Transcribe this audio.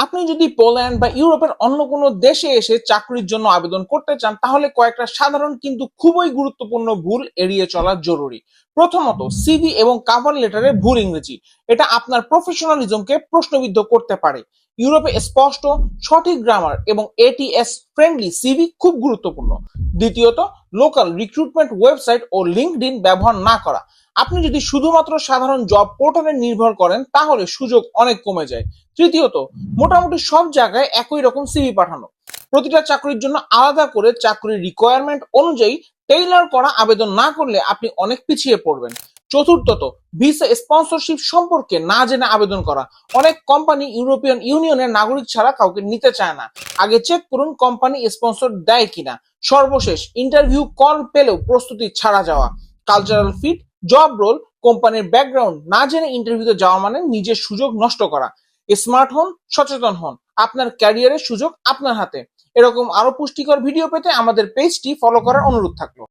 আপনি যদি পোল্যান্ড বা ইউরোপের অন্য কোনো দেশে এসে চাকরির জন্য আবেদন করতে চান, তাহলে কয়েকটা সাধারণ কিন্তু খুবই গুরুত্বপূর্ণ ভুল এড়িয়ে চলা জরুরি। প্রথমত, সিভি এবং কাভার লেটারে ভুল ইংরেজি। এটা আপনার প্রফেশনালিজমকে প্রশ্নবিদ্ধ করতে পারে। ইউরোপে স্পষ্ট, সঠিক গ্রামার এবং এটিএস ফ্রেন্ডলি সিভি খুব গুরুত্বপূর্ণ। দ্বিতীয়ত, লোকাল রিক্রুটমেন্ট ওয়েবসাইট ও লিঙ্কডইন ব্যবহার না করা। আপনি যদি শুধুমাত্র সাধারণ জব পোর্টালে নির্ভর করেন, তাহলে সুযোগ অনেক কমে যায়। তৃতীয়ত, মোটামুটি সব জায়গায় একই রকম সিভি পাঠানো। প্রতিটা চাকরির জন্য আলাদা করে চাকরির রিকোয়ারমেন্ট অনুযায়ী টেইলার করা আবেদন না করলে আপনি অনেক পিছিয়ে পড়বেন। চতুর্থত, ভিসা স্পন্সরশিপ সম্পর্কে না জেনে আবেদন করা। অনেক কোম্পানি ইউরোপিয়ান ইউনিয়নের নাগরিক ছাড়া কাউকে নিতে চায় না। আগে চেক করুন কোম্পানি স্পন্সর দেয় কিনা। সর্বশেষ, ইন্টারভিউ কল পেলেও প্রস্তুতি ছাড়া যাওয়া। কালচারাল ফিট, জব রোল, কোম্পানির ব্যাকগ্রাউন্ড না জেনে ইন্টারভিউতে যাওয়া মানে নিজের সুযোগ নষ্ট করা। স্মার্ট হন, সচেতন হন, আপনার ক্যারিয়ারের সুযোগ আপনার হাতে। এরকম আরো পুষ্টিকর ভিডিও পেতে আমাদের পেজটি ফলো করার অনুরোধ থাকলো।